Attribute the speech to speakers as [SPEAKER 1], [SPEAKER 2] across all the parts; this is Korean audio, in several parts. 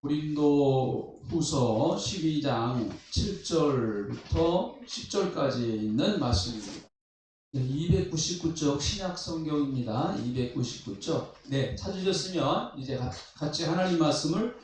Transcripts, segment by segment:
[SPEAKER 1] 고린도 후서 12장 7절부터 10절까지 있는 말씀입니다. 299쪽 신약 성경입니다. 299쪽. 네, 찾으셨으면 이제 같이 하나님 말씀을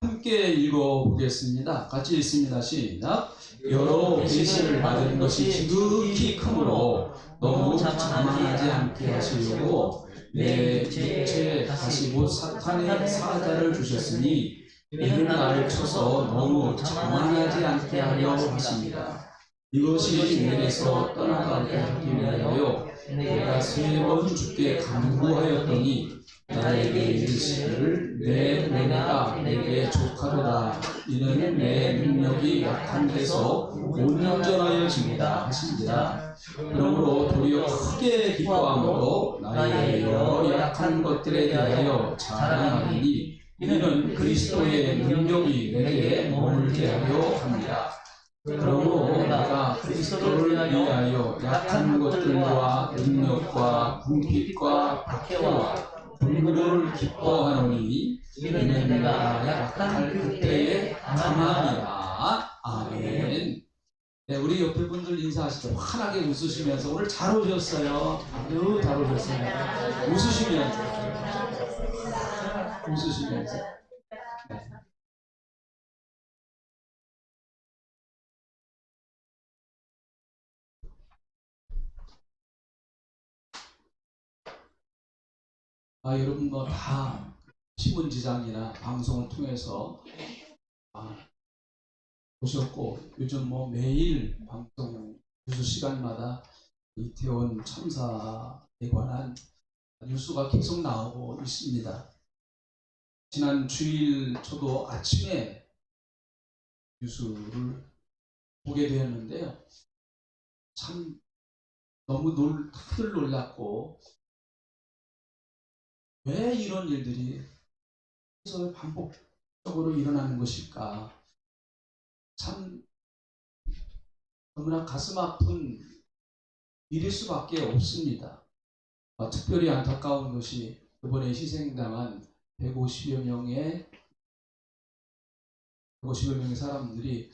[SPEAKER 1] 함께 읽어보겠습니다. 같이 읽습니다. 시작. 여러 계시를 받은 것이 지극히 크므로 너무 자만하지 않게 하시려고 내 육체에 다시 곧 사탄의 사자를 주셨으니 이는 나를 쳐서 너무 자만하지 않게 하려 하십니다. 이것이 내게서 떠나가게 하기 위하여 내가 3번 주께 간구하였더니 나에게 이르시기를 내 은혜가 내게 족하도다. 이는 내 능력이 약한 데서 온전하여 집니다 하신지라. 그러므로 도리어 크게 기뻐함으로 나의 여러 약한 것들에 대하여 자랑하리니 이는 그리스도의 능력이 내게 머물게 하려 합니다. 그러므로 내가 그리스도를 위하여 약한 것들과 능력과 궁핍과 박해와 불구를 기뻐하노니 이는 내가 약한 그때의 가망이라. 아멘. 네, 우리 옆에 분들 인사하시죠. 환하게 웃으시면서 오늘 잘 오셨어요. 아유, 잘 오셨어요. 웃으시면서. 네. 여러분 뭐 다 신문지장이나 방송을 통해서 보셨고 요즘 뭐 매일 방송 뉴스 시간마다 이태원 참사에 관한 뉴스가 계속 나오고 있습니다. 지난 주일 저도 아침에 뉴스를 보게 되었는데요. 참 너무 다들 놀랐고 왜 이런 일들이 계속 반복적으로 일어나는 것일까? 참 너무나 가슴 아픈 일일 수밖에 없습니다. 특별히 안타까운 것이 이번에 희생당한 150여 명의 사람들이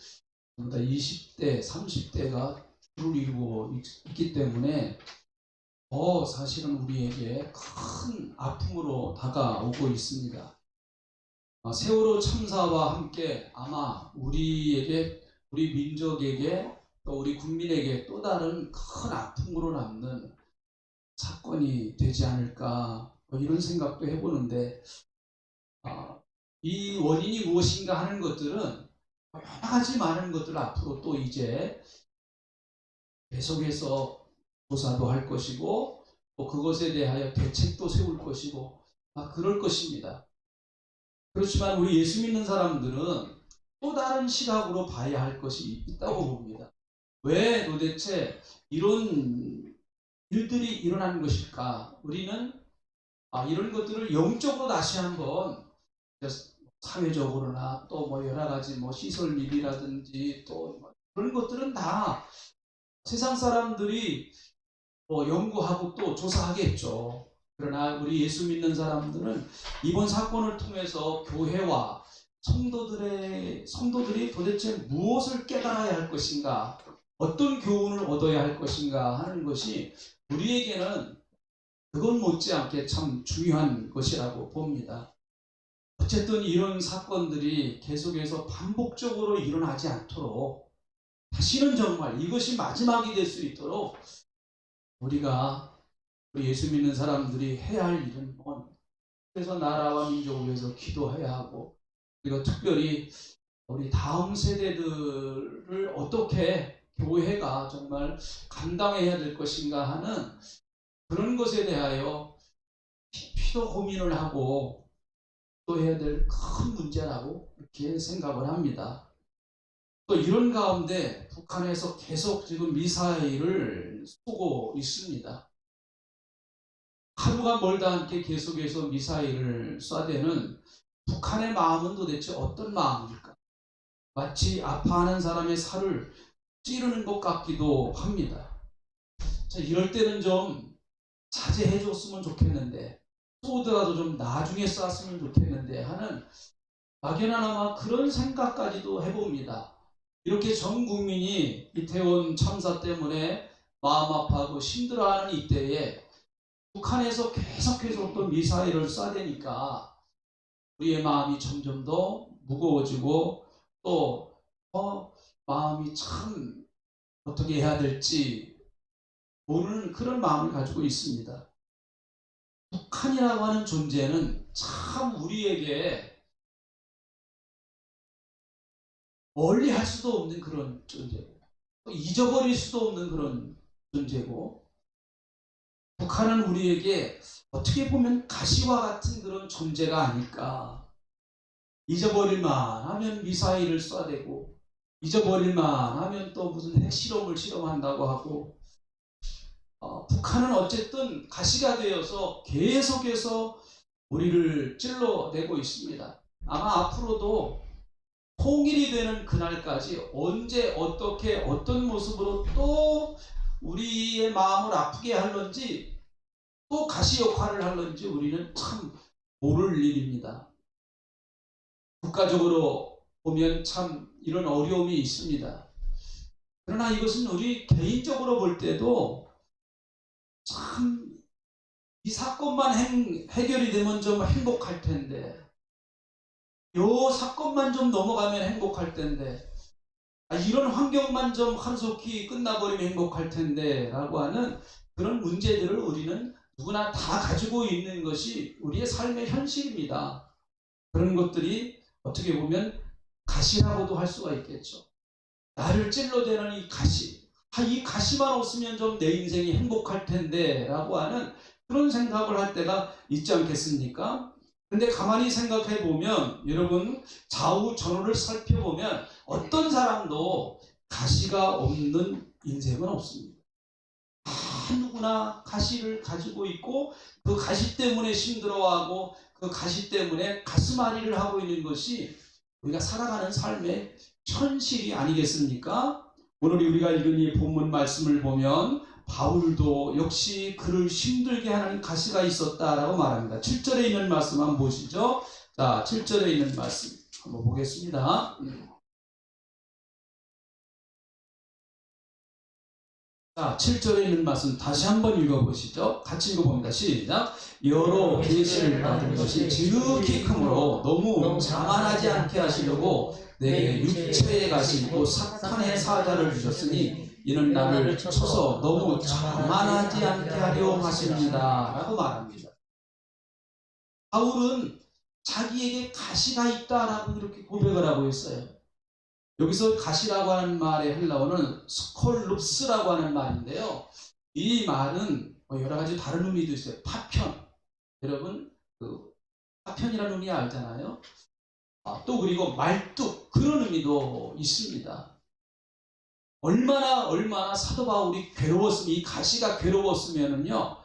[SPEAKER 1] 전부 다 20대, 30대가 주를 이루고 있기 때문에 더 사실은 우리에게 큰 아픔으로 다가오고 있습니다. 세월호 참사와 함께 아마 우리 민족에게 또 우리 국민에게 또 다른 큰 아픔으로 남는 사건이 되지 않을까 이런 생각도 해보는데 이 원인이 무엇인가 하는 것들은 여러 가지 많은 것들 앞으로 또 이제 계속해서 조사도 할 것이고 또 그것에 대하여 대책도 세울 것이고 그럴 것입니다. 그렇지만 우리 예수 믿는 사람들은 또 다른 시각으로 봐야 할 것이 있다고 봅니다. 왜 도대체 이런 일들이 일어나는 것일까? 우리는 이런 것들을 영적으로 다시 한번 사회적으로나 또 뭐 여러 가지 뭐 시설 미비라든지 또 그런 것들은 다 세상 사람들이 뭐 연구하고 또 조사하겠죠. 그러나 우리 예수 믿는 사람들은 이번 사건을 통해서 교회와 성도들이 도대체 무엇을 깨달아야 할 것인가, 어떤 교훈을 얻어야 할 것인가 하는 것이 우리에게는 그것 못지않게 참 중요한 것이라고 봅니다. 어쨌든 이런 사건들이 계속해서 반복적으로 일어나지 않도록 다시는 정말 이것이 마지막이 될 수 있도록 우리 예수 믿는 사람들이 해야 할 일은 그래서 나라와 민족을 위해서 기도해야 하고 그리고 특별히 우리 다음 세대들을 어떻게 교회가 정말 감당해야 될 것인가 하는 그런 것에 대하여 깊이도 고민을 하고 또 해야 될 큰 문제라고 이렇게 생각을 합니다. 또 이런 가운데 북한에서 계속 지금 미사일을 쏘고 있습니다. 하루가 멀다 않게 계속해서 미사일을 쏴대는 북한의 마음은 도대체 어떤 마음일까? 마치 아파하는 사람의 살을 찌르는 것 같기도 합니다. 자, 이럴 때는 좀 자제해 줬으면 좋겠는데 쏘더라도 좀 나중에 쐈으면 좋겠는데 하는 막연하나마 그런 생각까지도 해봅니다. 이렇게 전 국민이 이태원 참사 때문에 마음 아파하고 힘들어하는 이때에 북한에서 계속해서 또 미사일을 쏴대니까 우리의 마음이 점점 더 무거워지고 또 마음이 참 어떻게 해야 될지 모르는 그런 마음을 가지고 있습니다. 북한이라고 하는 존재는 참 우리에게 멀리 할 수도 없는 그런 존재고 또 잊어버릴 수도 없는 그런 존재고 북한은 우리에게 어떻게 보면 가시와 같은 그런 존재가 아닐까. 잊어버릴만 하면 미사일을 쏴대고 잊어버릴만 하면 또 무슨 핵실험을 실험한다고 하고 북한은 어쨌든 가시가 되어서 계속해서 우리를 찔러내고 있습니다. 아마 앞으로도 통일이 되는 그날까지 언제 어떻게 어떤 모습으로 또 우리의 마음을 아프게 할런지 또 가시 역할을 할런지 우리는 참 모를 일입니다. 국가적으로 보면 참 이런 어려움이 있습니다. 그러나 이것은 우리 개인적으로 볼 때도 참 이 사건만 해결이 되면 좀 행복할 텐데 요 사건만 좀 넘어가면 행복할 텐데 이런 환경만 좀 하루속히 끝나버리면 행복할 텐데 라고 하는 그런 문제들을 우리는 누구나 다 가지고 있는 것이 우리의 삶의 현실입니다. 그런 것들이 어떻게 보면 가시라고도 할 수가 있겠죠. 나를 찔러대는 이 가시, 이 가시만 없으면 좀 내 인생이 행복할 텐데 라고 하는 그런 생각을 할 때가 있지 않겠습니까? 근데 가만히 생각해 보면 여러분 좌우 전후를 살펴보면 어떤 사람도 가시가 없는 인생은 없습니다. 다 누구나 가시를 가지고 있고 그 가시 때문에 힘들어하고 그 가시 때문에 가슴앓이를 하고 있는 것이 우리가 살아가는 삶의 현실이 아니겠습니까? 오늘 우리가 읽은 이 본문 말씀을 보면 바울도 역시 그를 힘들게 하는 가시가 있었다라고 말합니다. 7절에 있는 말씀 한번 보시죠. 자, 7절에 있는 말씀 한번 보겠습니다. 자, 7절에 있는 말씀 다시 한번 읽어보시죠. 같이 읽어봅니다. 시작. 여러 계시를 받은 것이 지극히 크므로 너무 자만하지 않게 하시려고 내게 육체의 가시고 사탄의 사자를 주셨으니 이는 나를 쳐서 너무 자만하지 않게 하려 하십니다. 라고 말합니다. 바울은 자기에게 가시가 있다라고 이렇게 고백을 하고 있어요. 여기서 가시라고 하는 말의 헬라어는 스콜룹스라고 하는 말인데요. 이 말은 여러 가지 다른 의미도 있어요. 파편. 여러분, 파편이라는 의미 알잖아요. 또 그리고 말뚝. 그런 의미도 있습니다. 얼마나 사도 바울이 괴로웠으면, 이 가시가 괴로웠으면은요,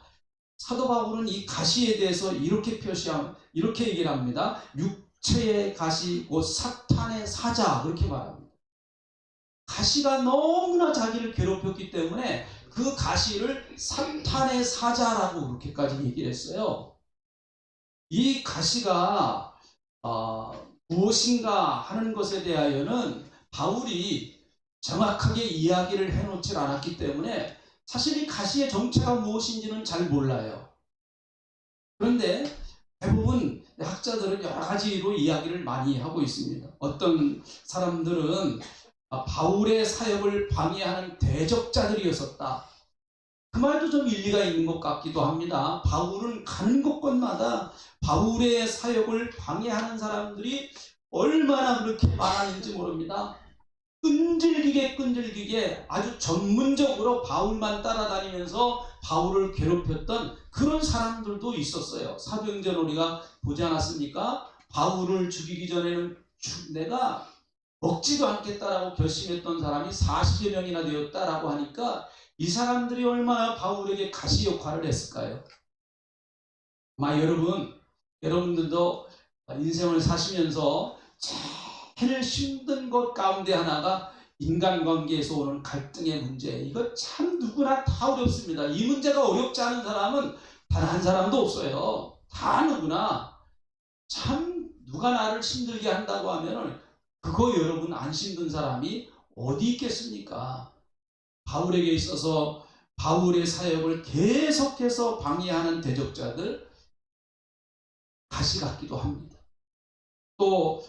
[SPEAKER 1] 사도 바울은 이 가시에 대해서 이렇게 얘기를 합니다. 육체의 가시, 곧 사탄의 사자. 그렇게 말합니다. 가시가 너무나 자기를 괴롭혔기 때문에 그 가시를 사탄의 사자라고 그렇게까지 얘기를 했어요. 이 가시가 무엇인가 하는 것에 대하여는 바울이 정확하게 이야기를 해놓지 않았기 때문에 사실 이 가시의 정체가 무엇인지는 잘 몰라요. 그런데 대부분 학자들은 여러 가지로 이야기를 많이 하고 있습니다. 어떤 사람들은 바울의 사역을 방해하는 대적자들이었었다. 그 말도 좀 일리가 있는 것 같기도 합니다. 바울은 가는 곳곳마다 바울의 사역을 방해하는 사람들이 얼마나 그렇게 많았는지 모릅니다. 끈질기게 아주 전문적으로 바울만 따라다니면서 바울을 괴롭혔던 그런 사람들도 있었어요. 사도행전 우리가 보지 않았습니까? 바울을 죽이기 전에는 내가 먹지도 않겠다라고 결심했던 사람이 40여 명이나 되었다라고 하니까 이 사람들이 얼마나 바울에게 가시 역할을 했을까요? 아마 여러분들도 인생을 사시면서 제일 힘든 것 가운데 하나가 인간관계에서 오는 갈등의 문제. 이거 참 누구나 다 어렵습니다. 이 문제가 어렵지 않은 사람은 단 한 사람도 없어요. 다 누구나 참 누가 나를 힘들게 한다고 하면은 그거 여러분 안 힘든 사람이 어디 있겠습니까? 바울에게 있어서 바울의 사역을 계속해서 방해하는 대적자들 가시 같기도 합니다. 또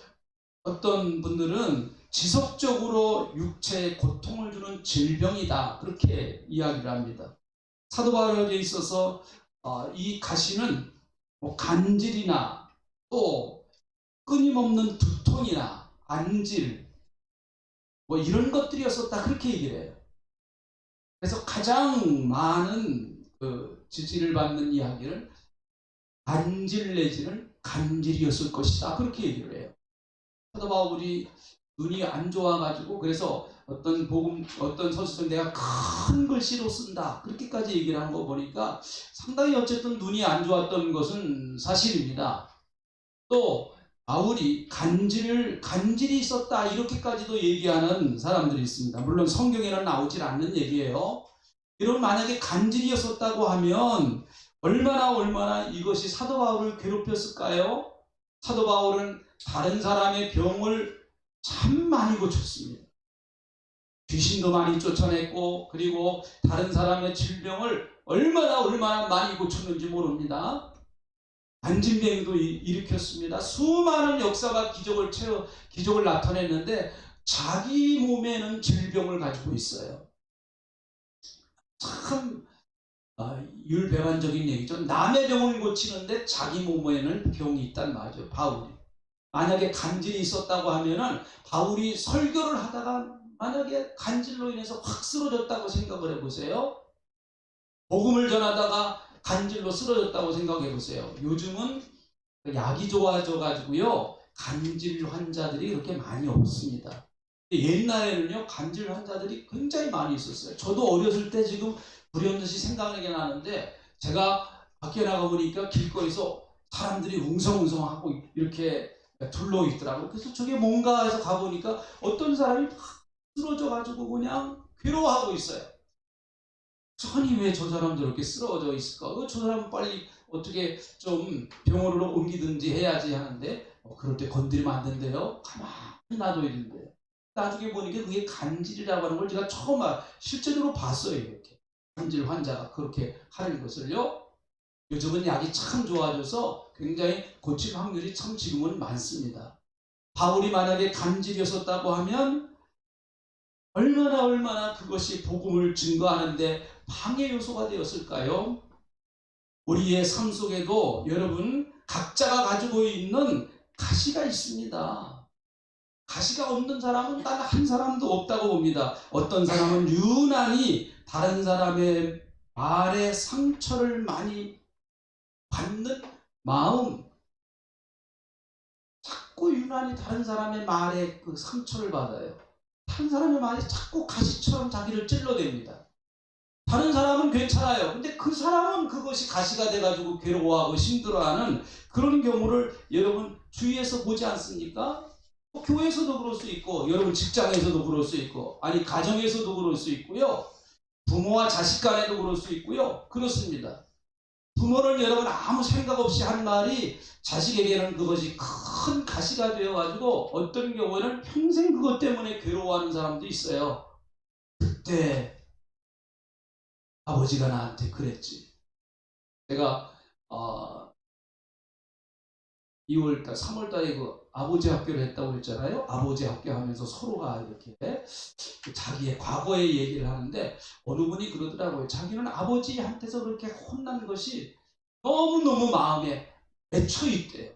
[SPEAKER 1] 어떤 분들은 지속적으로 육체에 고통을 주는 질병이다, 그렇게 이야기를 합니다. 사도 바울에게 있어서 이 가시는 뭐 간질이나 또 끊임없는 두통이나 안질 뭐 이런 것들이었었다, 그렇게 얘기를 해요. 그래서 가장 많은 그 지지를 받는 이야기는 안질 내지는 간질이었을 것이다, 그렇게 얘기를 해요. 사도 바울이 눈이 안 좋아가지고 그래서 어떤 서술은 내가 큰 글씨로 쓴다, 그렇게까지 얘기를 하는 거 보니까 상당히 어쨌든 눈이 안 좋았던 것은 사실입니다. 또 바울이 간질이 있었다, 이렇게까지도 얘기하는 사람들이 있습니다. 물론 성경에는 나오질 않는 얘기예요. 이런 만약에 간질이었었다고 하면 얼마나 이것이 사도 바울을 괴롭혔을까요? 사도 바울은 다른 사람의 병을 참 많이 고쳤습니다. 귀신도 많이 쫓아냈고, 그리고 다른 사람의 질병을 얼마나 많이 고쳤는지 모릅니다. 안진병도 일으켰습니다. 수많은 역사와 기적을 나타냈는데 자기 몸에는 질병을 가지고 있어요. 참 율배반적인 얘기죠. 남의 병을 고치는데 자기 몸에는 병이 있단 말이죠, 바울이. 만약에 간질이 있었다고 하면은 바울이 설교를 하다가 만약에 간질로 인해서 확 쓰러졌다고 생각을 해보세요. 복음을 전하다가 간질로 쓰러졌다고 생각해 보세요. 요즘은 약이 좋아져 가지고요, 간질 환자들이 그렇게 많이 없습니다. 옛날에는요, 간질 환자들이 굉장히 많이 있었어요. 저도 어렸을 때 지금 불현듯이 생각나게 나는데, 제가 밖에 나가 보니까 길거리에서 사람들이 웅성웅성하고 이렇게 둘러 있더라고요. 그래서 저게 뭔가 해서 가보니까 어떤 사람이 막 쓰러져 가지고 그냥 괴로워하고 있어요. 아니 왜 저 사람 저렇게 쓰러져 있을까? 저 사람 빨리 어떻게 좀 병원으로 옮기든지 해야지 하는데, 그럴 때 건드리면 안 된대요. 가만히 놔둬야 된대요. 나중에 보니까 그게 간질이라고 하는 걸 제가 처음 실제로 봤어요. 이렇게 간질 환자가 그렇게 하는 것을요. 요즘은 약이 참 좋아져서 굉장히 고칠 확률이 참 지금은 많습니다. 바울이 만약에 간질이었었다고 하면 얼마나 그것이 복음을 증거하는데 방해 요소가 되었을까요? 우리의 삶 속에도 여러분 각자가 가지고 있는 가시가 있습니다. 가시가 없는 사람은 단 한 사람도 없다고 봅니다. 어떤 사람은 유난히 다른 사람의 말에 상처를 많이 받는 마음, 자꾸 유난히 다른 사람의 말에 그 상처를 받아요. 다른 사람의 말이 자꾸 가시처럼 자기를 찔러댑니다. 다른 사람은 괜찮아요. 근데 그 사람은 그것이 가시가 돼가지고 괴로워하고 힘들어하는 그런 경우를 여러분 주위에서 보지 않습니까? 교회에서도 그럴 수 있고, 여러분 직장에서도 그럴 수 있고, 아니 가정에서도 그럴 수 있고요. 부모와 자식 간에도 그럴 수 있고요. 그렇습니다. 부모는 여러분 아무 생각 없이 한 말이 자식에게는 그것이 큰 가시가 되어가지고 어떤 경우에는 평생 그것 때문에 괴로워하는 사람도 있어요. 그때 아버지가 나한테 그랬지. 제가 2월달, 3월달에 그 아버지 학교를 했다고 했잖아요. 아버지 학교 하면서 서로가 이렇게 자기의 과거의 얘기를 하는데 어느 분이 그러더라고요. 자기는 아버지한테서 그렇게 혼난 것이 너무너무 마음에 맺혀 있대요.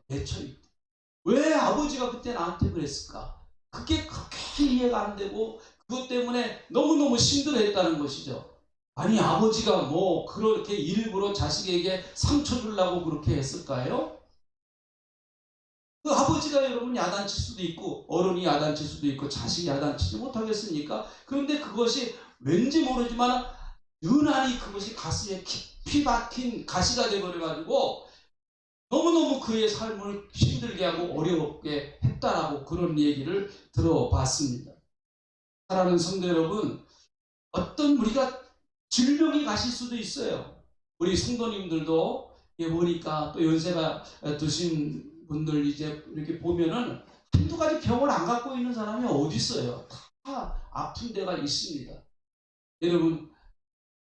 [SPEAKER 1] 왜 아버지가 그때 나한테 그랬을까? 그게 그렇게 이해가 안 되고 그것 때문에 너무너무 힘들어했다는 것이죠. 아니 아버지가 뭐 그렇게 일부러 자식에게 상처 주려고 그렇게 했을까요? 그 아버지가 여러분 야단칠 수도 있고 어른이 야단칠 수도 있고 자식이 야단치지 못하겠습니까? 그런데 그것이 왠지 모르지만 유난히 그것이 가슴에 깊이 박힌 가시가 되어버려가지고 너무너무 그의 삶을 힘들게 하고 어렵게 했다라고 그런 얘기를 들어봤습니다. 사랑하는 성도 여러분, 어떤 우리가 질병이 가실 수도 있어요. 우리 성도님들도 보니까 또 연세가 드신 분들 이제 이렇게 보면은 한두 가지 병을 안 갖고 있는 사람이 어디 있어요? 다 아픈 데가 있습니다. 여러분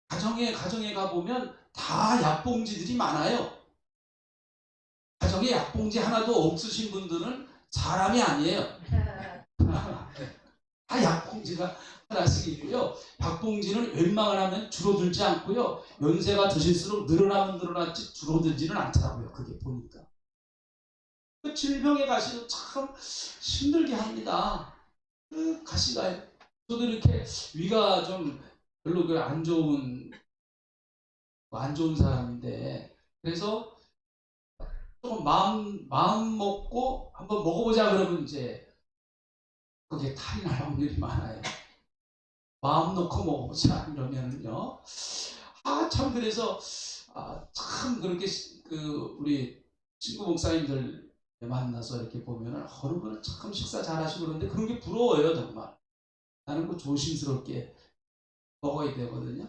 [SPEAKER 1] 가정에 가보면 다 약봉지들이 많아요. 가정에 약봉지 하나도 없으신 분들은 사람이 아니에요. 다 약봉지가 하나씩 있고요. 약봉지는 웬만하면 줄어들지 않고요. 연세가 드실수록 늘어나면 늘어났지 줄어들지는 않더라고요. 그게 보니까. 그 질병의 가시도 참 힘들게 합니다. 그 가시가 저도 이렇게 위가 좀 별로 그 안 좋은 사람인데 그래서 조금 마음 먹고 한번 먹어보자 그러면 이제 그게 탈이 날 확률이 많아요. 마음 놓고 먹어보자 이러면은요. 참 그래서 참 그렇게 우리 친구 목사님들 만나서 이렇게 보면은 어느 분은 참 식사 잘하시고 그러는데 그런 게 부러워요 정말. 나는 그 조심스럽게 먹어야 되거든요.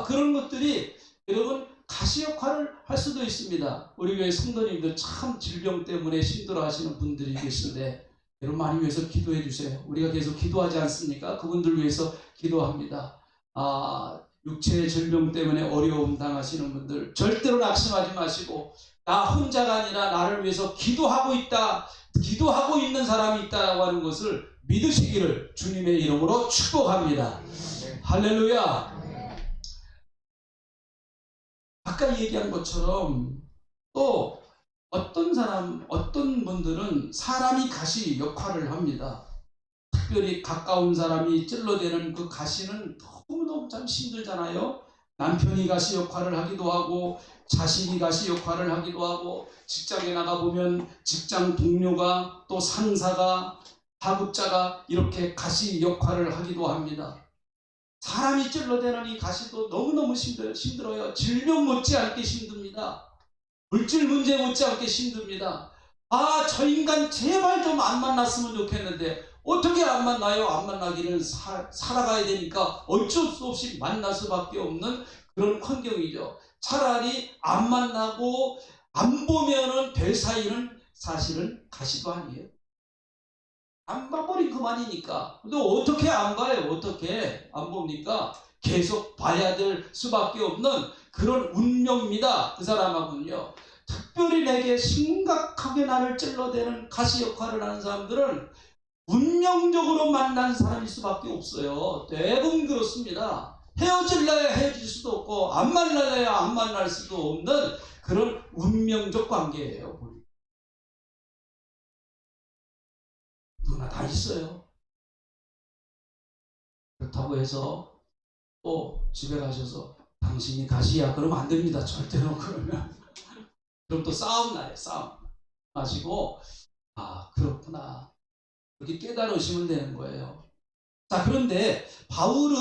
[SPEAKER 1] 그런 것들이 여러분 가시 역할을 할 수도 있습니다. 우리 교회 성도님들 참 질병 때문에 힘들어하시는 분들이 계신데 여러분 많이 위해서 기도해 주세요. 우리가 계속 기도하지 않습니까? 그분들 위해서 기도합니다. 육체의 질병 때문에 어려움 당하시는 분들 절대로 낙심하지 마시고 나 혼자가 아니라 나를 위해서 기도하고 있다. 기도하고 있는 사람이 있다고 하는 것을 믿으시기를 주님의 이름으로 축복합니다. 할렐루야. 아까 얘기한 것처럼 또 어떤 분들은 사람이 가시 역할을 합니다. 특별히 가까운 사람이 찔러대는 그 가시는 너무너무 참 힘들잖아요. 남편이 가시 역할을 하기도 하고 자식이 가시 역할을 하기도 하고 직장에 나가보면 직장 동료가 또 상사가 하급자가 이렇게 가시 역할을 하기도 합니다. 사람이 찔러대는 이 가시도 너무너무 힘들어요. 질병 못지않게 힘듭니다. 물질 문제 못지않게 힘듭니다. 저 인간 제발 좀 안 만났으면 좋겠는데 어떻게 안 만나요? 안 만나기는 살아가야 되니까 어쩔 수 없이 만날 수밖에 없는 그런 환경이죠. 차라리 안 만나고 안 보면은 될 사이는 사실은 가시도 아니에요. 안 봐버린 그만이니까. 근데 어떻게 안 봐요? 어떻게 안 봅니까? 계속 봐야 될 수밖에 없는 그런 운명입니다. 그 사람하고는요. 특별히 내게 심각하게 나를 찔러대는 가시 역할을 하는 사람들은 운명적으로 만난 사람일 수밖에 없어요. 대부분 그렇습니다. 헤어질래야 헤어질 수도 없고 안 만날래야 안 만날 수도 없는 그런 운명적 관계예요. 누구나 다 있어요. 그렇다고 해서 또 집에 가셔서 당신이 가시야 그러면 안 됩니다. 절대로 그러면 그럼 또 싸움 나요. 싸움 마시고 그렇구나 그렇게 깨달으시면 되는 거예요. 자, 그런데 바울은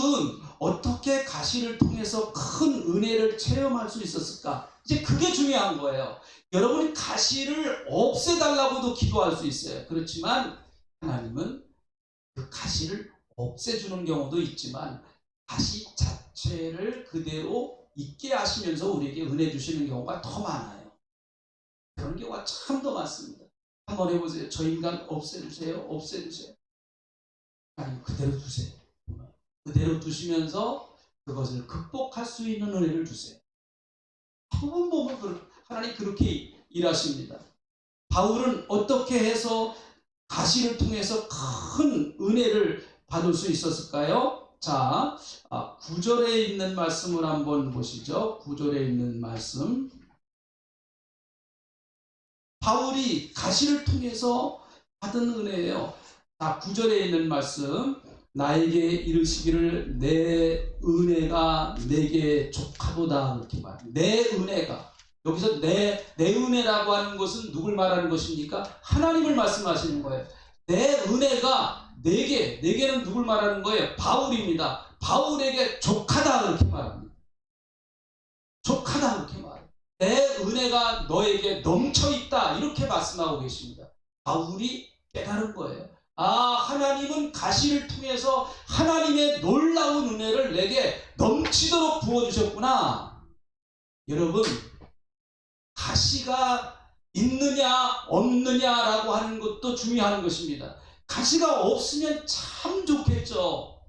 [SPEAKER 1] 어떻게 가시를 통해서 큰 은혜를 체험할 수 있었을까? 이제 그게 중요한 거예요. 여러분이 가시를 없애달라고도 기도할 수 있어요. 그렇지만 하나님은 그 가시를 없애주는 경우도 있지만 가시 자체를 그대로 있게 하시면서 우리에게 은혜 주시는 경우가 더 많아요. 그런 경우가 참 더 많습니다. 한번 해보세요. 저 인간 없애주세요. 없애주세요. 아니 그대로 두세요. 그대로 두시면서 그것을 극복할 수 있는 은혜를 주세요. 한번 보면 하나님 그렇게 일하십니다. 바울은 어떻게 해서 가시를 통해서 큰 은혜를 받을 수 있었을까요? 자, 9절에 있는 말씀을 한번 보시죠. 9절에 있는 말씀. 바울이 가시를 통해서 받은 은혜예요. 9절에 있는 말씀. 나에게 이르시기를 내 은혜가 내게 족하도다 이렇게 말합니다. 내 은혜가 여기서 내 은혜라고 하는 것은 누굴 말하는 것입니까? 하나님을 말씀하시는 거예요. 내 은혜가 내게는 누굴 말하는 거예요? 바울입니다. 바울에게 족하다 이렇게 말합니다. 족하다 이렇게 말해요. 내 은혜가 너에게 넘쳐있다 이렇게 말씀하고 계십니다. 바울이 깨달은 거예요. 하나님은 가시를 통해서 하나님의 놀라운 은혜를 내게 넘치도록 부어주셨구나. 여러분, 가시가 있느냐 없느냐라고 하는 것도 중요한 것입니다. 가시가 없으면 참 좋겠죠.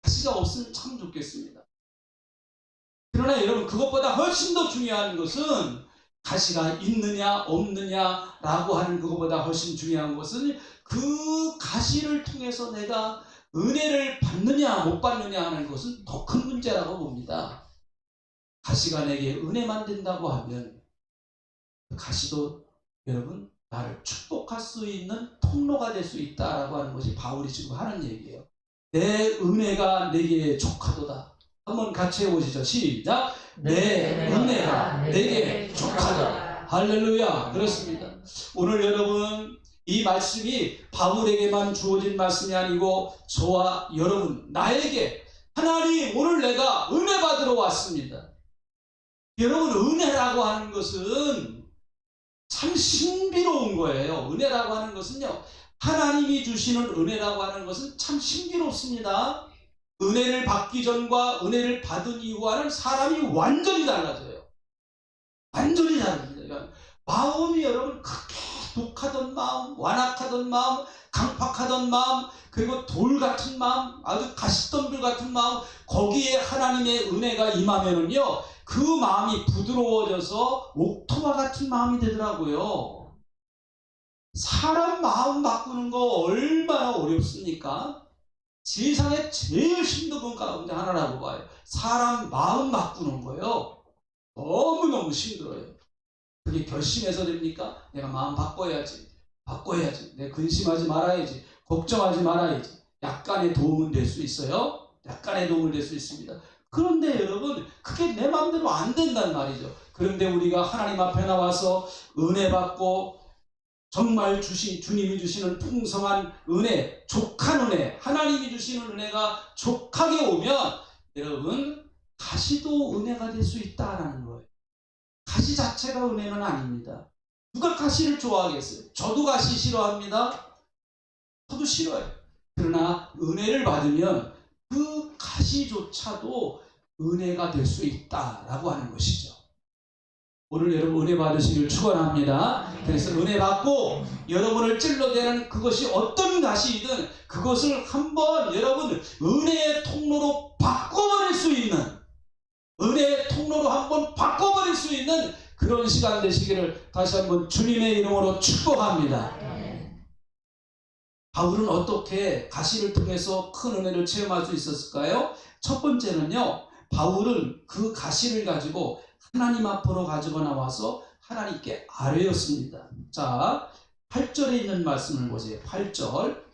[SPEAKER 1] 가시가 없으면 참 좋겠습니다. 그러나 여러분, 그것보다 훨씬 더 중요한 것은 가시가 있느냐 없느냐라고 하는 그것보다 훨씬 중요한 것은 그 가시를 통해서 내가 은혜를 받느냐 못 받느냐 하는 것은 더 큰 문제라고 봅니다. 가시가 내게 은혜만 된다고 하면 그 가시도 여러분 나를 축복할 수 있는 통로가 될 수 있다라고 하는 것이 바울이 지금 하는 얘기예요. 내 은혜가 내게 족하도다. 한번 같이 해보시죠. 시작. 내 은혜가 내게 족하도다. 할렐루야. 그렇습니다. 오늘 여러분, 이 말씀이 바울에게만 주어진 말씀이 아니고 저와 여러분, 나에게 하나님 오늘 내가 은혜 받으러 왔습니다. 여러분, 은혜라고 하는 것은 참 신비로운 거예요. 은혜라고 하는 것은요, 하나님이 주시는 은혜라고 하는 것은 참 신비롭습니다. 은혜를 받기 전과 은혜를 받은 이후와는 사람이 완전히 달라져요. 완전히 다릅니다. 마음이 여러분 크게 독하던 마음, 완악하던 마음, 강팍하던 마음, 그리고 돌 같은 마음, 아주 가시덤불 같은 마음, 거기에 하나님의 은혜가 임하면은요, 그 마음이 부드러워져서 옥토바 같은 마음이 되더라고요. 사람 마음 바꾸는 거 얼마나 어렵습니까? 세상에 제일 힘든 건 가운데 하나라고 봐요. 사람 마음 바꾸는 거요. 너무너무 힘들어요. 그게 결심해서 됩니까? 내가 마음 바꿔야지. 내가 근심하지 말아야지. 걱정하지 말아야지. 약간의 도움은 될 수 있어요. 약간의 도움을 될 수 있습니다. 그런데 여러분, 그게 내 마음대로 안 된단 말이죠. 그런데 우리가 하나님 앞에 나와서 은혜 받고 정말 주님이 주시는 풍성한 은혜, 족한 은혜, 하나님이 주시는 은혜가 족하게 오면 여러분, 가시도 은혜가 될 수 있다라는 거예요. 가시 자체가 은혜는 아닙니다. 누가 가시를 좋아하겠어요? 저도 가시 싫어합니다. 저도 싫어요. 그러나 은혜를 받으면 그 가시조차도 은혜가 될 수 있다라고 하는 것이죠. 오늘 여러분 은혜 받으시길 축원합니다. 그래서 은혜 받고 여러분을 찔러대는 그것이 어떤 가시이든 그것을 한번 여러분 은혜의 통로로 바꿔버릴 수 있는, 은혜의 통로로 한번 바꿔버릴 수 있는 그런 시간 되시기를 다시 한번 주님의 이름으로 축복합니다. 바울은 어떻게 가시를 통해서 큰 은혜를 체험할 수 있었을까요? 첫 번째는요, 바울은 그 가시를 가지고 하나님 앞으로 가지고 나와서 하나님께 아뢰었습니다. 자, 8절에 있는 말씀을 보세요. 8절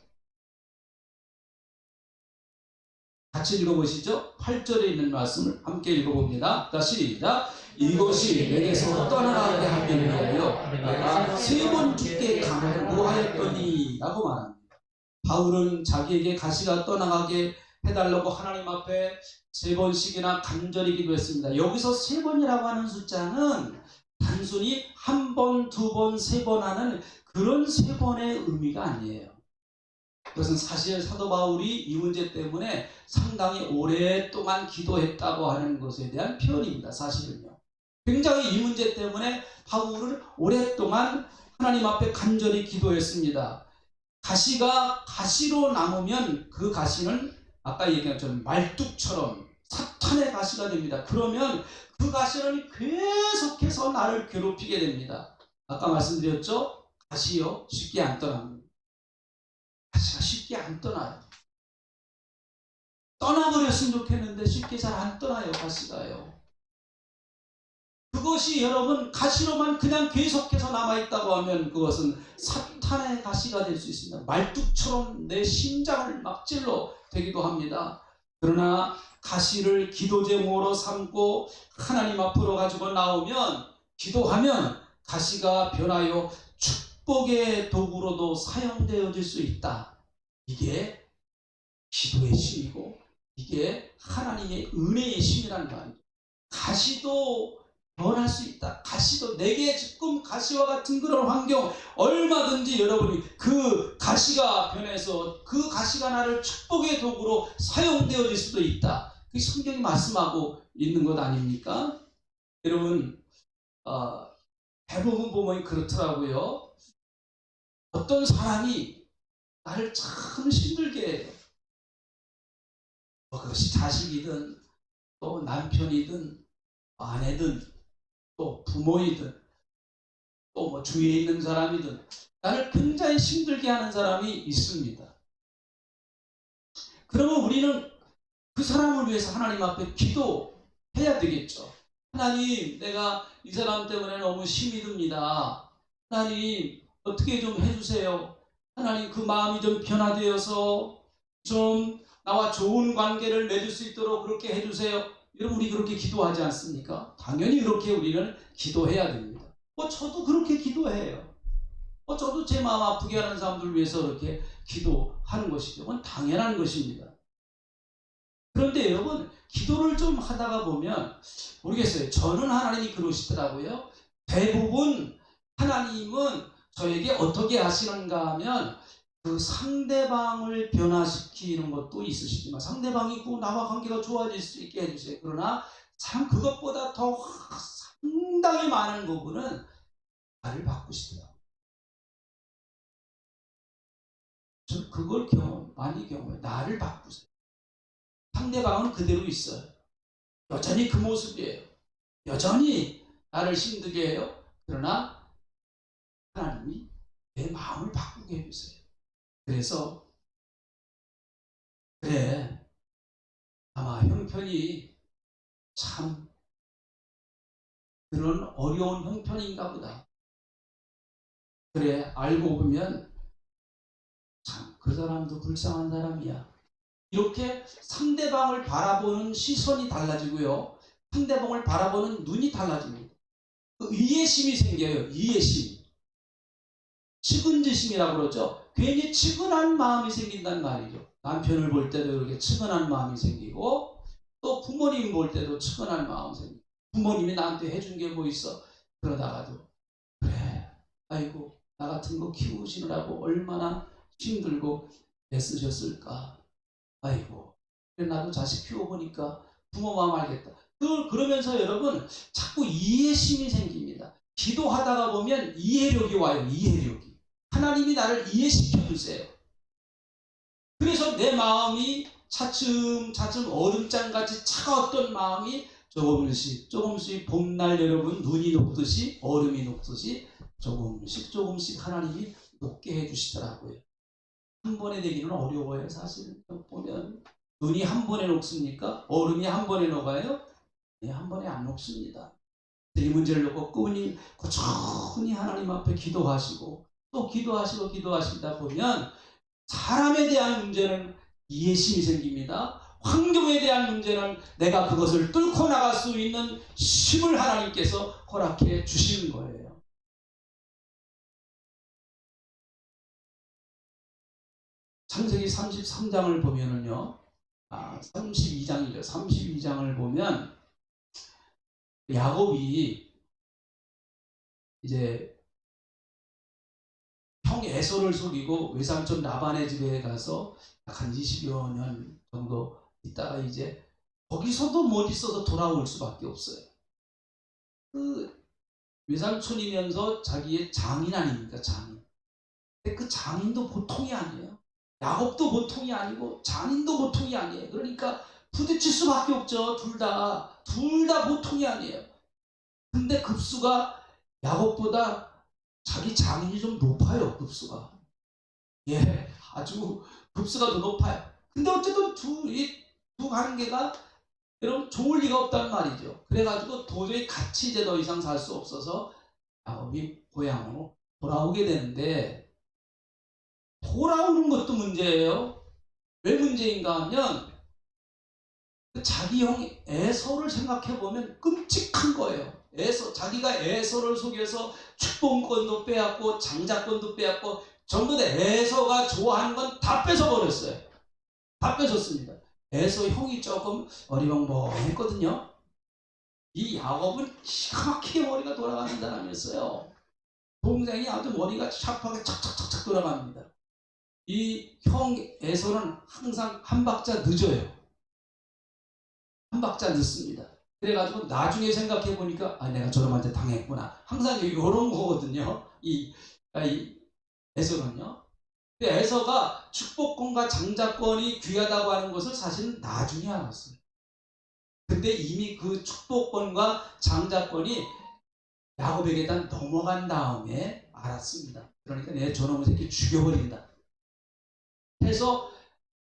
[SPEAKER 1] 같이 읽어보시죠. 8절에 있는 말씀을 함께 읽어봅니다. 다시 시작. 이것이 내게서 떠나가게 하기 위하여 내가 3번 주께 간구하였더니 라고 말합니다. 바울은 자기에게 가시가 떠나가게 해달라고 하나님 앞에 3번씩이나 간절히 기도했습니다. 여기서 3번이라고 하는 숫자는 단순히 1번, 2번, 3번 하는 그런 3번의 의미가 아니에요. 그것은 사실 사도 바울이 이 문제 때문에 상당히 오랫동안 기도했다고 하는 것에 대한 표현입니다. 사실은요. 굉장히 이 문제 때문에 바울은 오랫동안 하나님 앞에 간절히 기도했습니다. 가시가 가시로 남으면 그 가시는 아까 얘기한 것처럼 말뚝처럼 사탄의 가시가 됩니다. 그러면 그 가시는 계속해서 나를 괴롭히게 됩니다. 아까 말씀드렸죠? 가시요 쉽게 안 떠납니다. 가시가 쉽게 안 떠나요. 떠나버렸으면 좋겠는데 쉽게 잘 안 떠나요. 가시가요. 그것이 여러분 가시로만 그냥 계속해서 남아있다고 하면 그것은 사탄의 가시가 될 수 있습니다. 말뚝처럼 내 심장을 막 찔러 되기도 합니다. 그러나 가시를 기도 제목으로 삼고 하나님 앞으로 가지고 나오면, 기도하면 가시가 변하여 축복의 도구로도 사용되어질 수 있다. 이게 기도의 힘이고 이게 하나님의 은혜의 힘이라는 말이죠. 가시도 변할 수 있다. 가시도 내게 지금 가시와 같은 그런 환경, 얼마든지 여러분이 그 가시가 변해서 그 가시가 나를 축복의 도구로 사용되어질 수도 있다. 그 성경이 말씀하고 있는 것 아닙니까? 여러분 대부분 보면 그렇더라고요. 어떤 사람이 나를 참 힘들게 해요. 그것이 자식이든 또 남편이든 아내든 또 부모이든 또 뭐 주위에 있는 사람이든 나를 굉장히 힘들게 하는 사람이 있습니다. 그러면 우리는 그 사람을 위해서 하나님 앞에 기도해야 되겠죠. 하나님, 내가 이 사람 때문에 너무 힘이 듭니다. 하나님, 어떻게 좀 해주세요. 하나님, 그 마음이 좀 변화되어서 좀 나와 좋은 관계를 맺을 수 있도록 그렇게 해주세요. 여러분, 우리 그렇게 기도하지 않습니까? 당연히 그렇게 우리는 기도해야 됩니다. 저도 그렇게 기도해요. 저도 제 마음 아프게 하는 사람들 위해서 그렇게 기도하는 것이죠. 그건 당연한 것입니다. 그런데 여러분, 기도를 좀 하다가 보면 모르겠어요. 저는 하나님이 그러시더라고요. 대부분 하나님은 저에게 어떻게 하시는가 하면 그 상대방을 변화시키는 것도 있으시지만 상대방이 나와 관계가 좋아질 수 있게 해주세요. 그러나 참 그것보다 더 상당히 많은 부분은 나를 바꾸시더라고요. 저는 그걸 많이 경험해요. 나를 바꾸세요. 상대방은 그대로 있어요. 여전히 그 모습이에요. 여전히 나를 힘들게 해요. 그러나 하나님이 내 마음을 바꾸게 해주세요. 그래서 그래, 아마 형편이 참 그런 어려운 형편인가 보다. 그래, 알고 보면 참 그 사람도 불쌍한 사람이야. 이렇게 상대방을 바라보는 시선이 달라지고요. 상대방을 바라보는 눈이 달라집니다. 그 이해심이 생겨요. 이해심. 측은지심이라고 그러죠. 괜히 측은한 마음이 생긴단 말이죠. 남편을 볼 때도 이렇게 측은한 마음이 생기고 또 부모님 볼 때도 측은한 마음이 생기고 부모님이 나한테 해준 게 뭐 있어? 그러다가도 그래, 아이고 나 같은 거 키우시느라고 얼마나 힘들고 애쓰셨을까. 아이고 그래 나도 자식 키워보니까 부모 마음 알겠다. 그러면서 여러분 자꾸 이해심이 생깁니다. 기도하다가 보면 이해력이 와요. 이해력이. 하나님이 나를 이해시켜 주세요. 그래서 내 마음이 차츰차츰 얼음장같이 차가웠던 마음이 조금씩 봄날 여러분 눈이 녹듯이 얼음이 녹듯이 조금씩 하나님이 녹게 해주시더라고요. 한 번에 되기는 어려워요. 사실은 보면 눈이 한 번에 녹습니까? 얼음이 한 번에 녹아요? 네, 한 번에 안 녹습니다. 이 문제를 놓고 꾸준히 하나님 앞에 기도하시고 또 기도하시다 보면 사람에 대한 문제는 이해심이 생깁니다. 환경에 대한 문제는 내가 그것을 뚫고 나갈 수 있는 힘을 하나님께서 허락해 주시는 거예요. 창세기 33장을 보면은요, 32장이죠. 32장을 보면 야곱이 이제 형 에서를 속이고 외삼촌 라반의 집에 가서 약 한 20여 년 정도 있다가 이제 거기서도 못 있어서 돌아올 수밖에 없어요. 그 외삼촌이면서 자기의 장인 아닙니까? 장인. 근데 그 장인도 보통이 아니에요. 야곱도 보통이 아니고 장인도 보통이 아니에요. 그러니까 부딪힐 수밖에 없죠. 둘 다 보통이 아니에요. 근데 급수가 야곱보다 자기 장인이 좀 높아요. 급수가. 예, 아주 급수가 더 높아요. 근데 어쨌든 두 관계가 여러분 좋을 리가 없단 말이죠. 그래가지고 도저히 같이 이제 더 이상 살 수 없어서 야곱이 고향으로 돌아오게 되는데 돌아오는 것도 문제예요. 왜 문제인가 하면 자기 형 에서를 생각해 보면 끔찍한 거예요. 자기가 에서를 속여서 축복권도 빼앗고 장자권도 빼앗고 전부 다 에서가 좋아하는 건 다 뺏어버렸어요. 다 뺏었습니다. 에서 형이 조금 어리벙벙했거든요. 이 야곱은 기가 막히게 머리가 돌아가는 사람이었어요. 동생이 아주 머리가 샤프하게 착착착착 돌아갑니다. 이 형 에서는 항상 한 박자 늦어요. 한 박자 늦습니다. 그래가지고 나중에 생각해 보니까 아 내가 저놈한테 당했구나. 항상 이런 거거든요. 이 에서는요. 근데 에서가 축복권과 장자권이 귀하다고 하는 것을 사실은 나중에 알았어요. 근데 이미 그 축복권과 장자권이 야곱에게 다 넘어간 다음에 알았습니다. 그러니까 내 저놈의 새끼 죽여버린다. 해서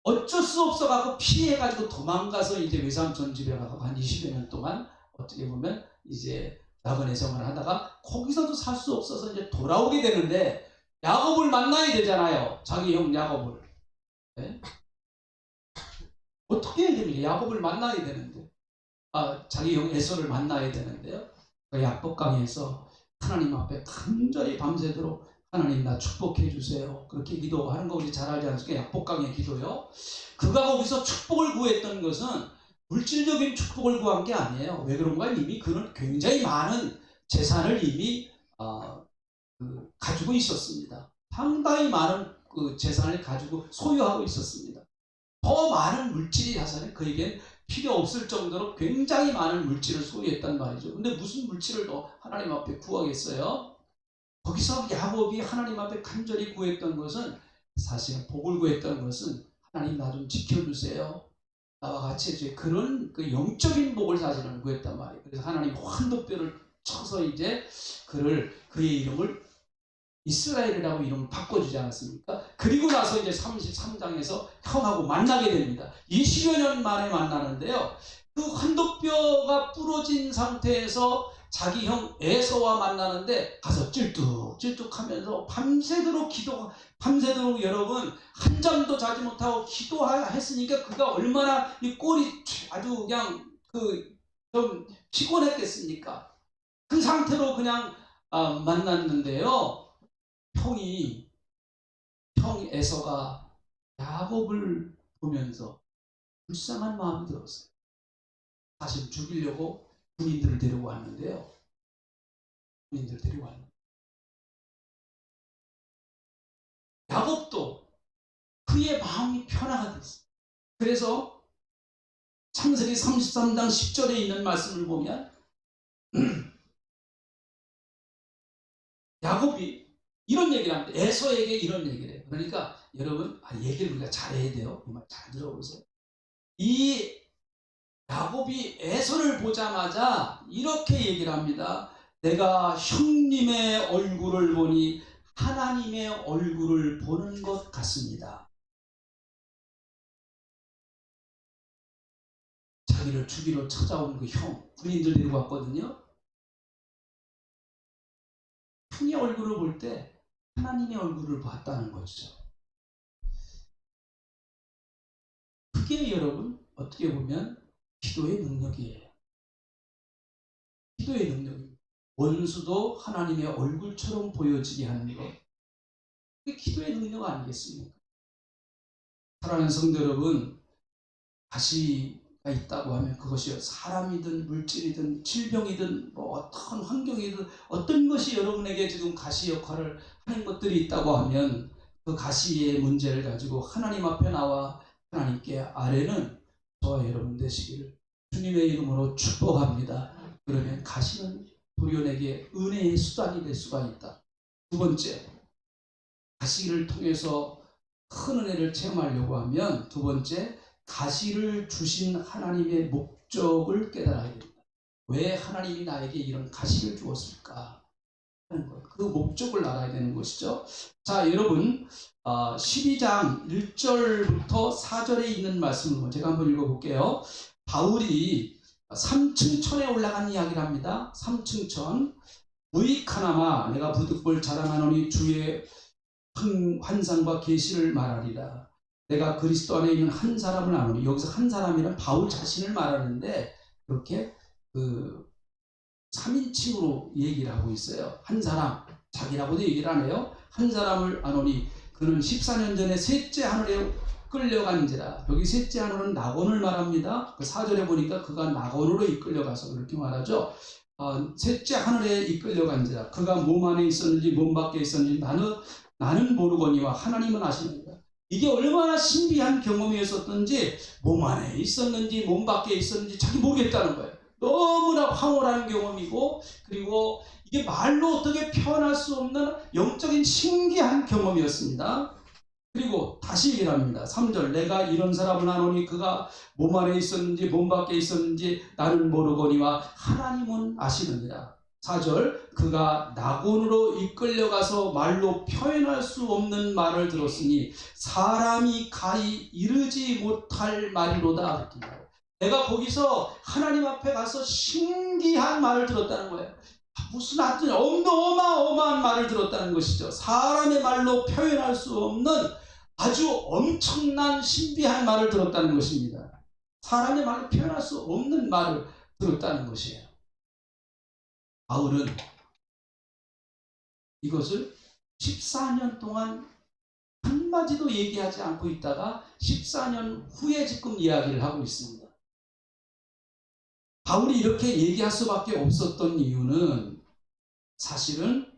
[SPEAKER 1] 어쩔 수 없어가지고 피해가지고 도망가서 이제 외삼촌 집에 가서 한 20여 년 동안 어떻게 보면 이제 나그네 생활을 하다가 거기서도 살 수 없어서 이제 돌아오게 되는데 야곱을 만나야 되잖아요. 자기 형 야곱을. 네? 어떻게 해야 됩니까? 야곱을 만나야 되는데. 자기 형 에서를 만나야 되는데요. 그 약복강에서 하나님 앞에 간절히 밤새도록 하나님 나 축복해 주세요. 그렇게 기도하는 거 우리 잘 알지 않습니까? 약복강의 기도요. 그가 거기서 축복을 구했던 것은 물질적인 축복을 구한 게 아니에요. 왜 그런가? 이미 그는 굉장히 많은 재산을 이미 가지고 있었습니다. 상당히 많은 그 재산을 가지고 소유하고 있었습니다. 더 많은 물질이 자산이 그에겐 필요 없을 정도로 굉장히 많은 물질을 소유했단 말이죠. 근데 무슨 물질을 더 하나님 앞에 구하겠어요? 거기서 야곱이 하나님 앞에 간절히 구했던 것은 사실 복을 구했던 것은 하나님 나 좀 지켜주세요. 나와 같이 이제 그런 그 영적인 복을 사실은 구했단 말이에요. 그래서 하나님 환도뼈를 쳐서 이제 그의 이름을 이스라엘이라고 이름을 바꿔주지 않았습니까? 그리고 나서 이제 33장에서 형하고 만나게 됩니다. 20여 년 만에 만나는데요. 그 환도뼈가 부러진 상태에서 자기 형 에서와 만나는데 가서 찔뚝찔뚝하면서 밤새도록 여러분 한 잠도 자지 못하고 기도했으니까 그가 얼마나 이 꼴이 아주 그냥 좀 피곤했겠습니까? 그 상태로 그냥 만났는데요. 형 에서가 야곱을 보면서 불쌍한 마음이 들었어요. 사실 죽이려고 군인들을 데리고 왔는데요. 야곱도 그의 마음이 편화가 됐어요. 그래서 창세기 33장 10절에 있는 말씀을 보면 야곱이 이런 얘기를 합니다. 에서에게 이런 얘기를 해요. 그러니까 여러분 얘기를 우리가 잘해야 돼요. 이 말 잘 들어보세요. 이 야곱이 에서를 보자마자 이렇게 얘기를 합니다. 내가 형님의 얼굴을 보니 하나님의 얼굴을 보는 것 같습니다. 자기를 죽이러 찾아온 그 형, 군인들 데리고 왔거든요. 형의 얼굴을 볼 때 하나님의 얼굴을 봤다는 거죠. 그게 여러분 어떻게 보면 기도의 능력이에요. 기도의 능력입니다. 원수도 하나님의 얼굴처럼 보여지게 하는 것. 그게 기도의 능력 아니겠습니까? 사랑하는 성도 여러분, 가시가 있다고 하면 그것이 사람이든 물질이든 질병이든 뭐 어떤 환경이든 어떤 것이 여러분에게 지금 가시 역할을 하는 것들이 있다고 하면 그 가시의 문제를 가지고 하나님 앞에 나와 하나님께 아뢰는 저와 여러분 되시기를 주님의 이름으로 축복합니다. 그러면 가시는 도련에게 은혜의 수단이 될 수가 있다. 두 번째, 가시를 통해서 큰 은혜를 체험하려고 하면 두 번째, 가시를 주신 하나님의 목적을 깨달아야 됩니다. 왜 하나님이 나에게 이런 가시를 주었을까 하는 것, 그 목적을 알아야 되는 것이죠. 자, 여러분 12장 1절부터 4절에 있는 말씀을 제가 한번 읽어볼게요. 바울이 3층 천에 올라간 이야기를 합니다. 3층 천. 무익하나마 내가 부득불 자랑하노니 주의 환상과 계시를 말하리라. 내가 그리스도 안에 있는 한 사람을 아노니, 여기서 한 사람이란 바울 자신을 말하는데 그렇게 3인칭으로 얘기를 하고 있어요. 한 사람, 자기라고도 얘기를 안 해요. 한 사람을 아노니 그는 14년 전에 셋째 하늘에 끌려간지라. 여기 셋째 하늘은 낙원을 말합니다. 그 4절에 보니까 그가 낙원으로 이끌려가서 그렇게 말하죠. 셋째 하늘에 이끌려간지라. 그가 몸 안에 있었는지 몸 밖에 있었는지 나는 모르거니와 하나님은 아시느니라. 이게 얼마나 신비한 경험이었었던지 몸 안에 있었는지 몸 밖에 있었는지 자기 모르겠다는 거예요. 너무나 황홀한 경험이고, 그리고 이게 말로 어떻게 표현할 수 없는 영적인 신기한 경험이었습니다. 그리고 다시 얘기를 합니다. 3절, 내가 이런 사람은 아노니 그가 몸 안에 있었는지 몸 밖에 있었는지 나는 모르거니와 하나님은 아시느니라. 4절, 그가 낙원으로 이끌려가서 말로 표현할 수 없는 말을 들었으니 사람이 가히 이르지 못할 말이로다. 내가 거기서 하나님 앞에 가서 신기한 말을 들었다는 거예요. 무슨 하여튼 어마어마한 말을 들었다는 것이죠. 사람의 말로 표현할 수 없는 아주 엄청난 신비한 말을 들었다는 것입니다. 사람의 말로 표현할 수 없는 말을 들었다는 것이에요. 바울은 이것을 14년 동안 한마디도 얘기하지 않고 있다가 14년 후에 지금 이야기를 하고 있습니다. 바울이 이렇게 얘기할 수밖에 없었던 이유는 사실은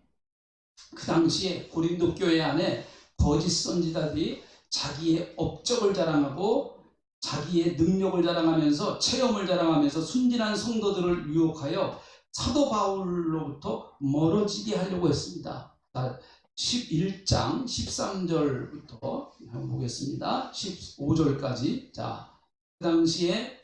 [SPEAKER 1] 그 당시에 고린도 교회 안에 거짓 선지자들이 자기의 업적을 자랑하고 자기의 능력을 자랑하면서 체험을 자랑하면서 순진한 성도들을 유혹하여 사도 바울로부터 멀어지게 하려고 했습니다. 11장 13절부터 한번 보겠습니다. 15절까지. 자, 그 당시에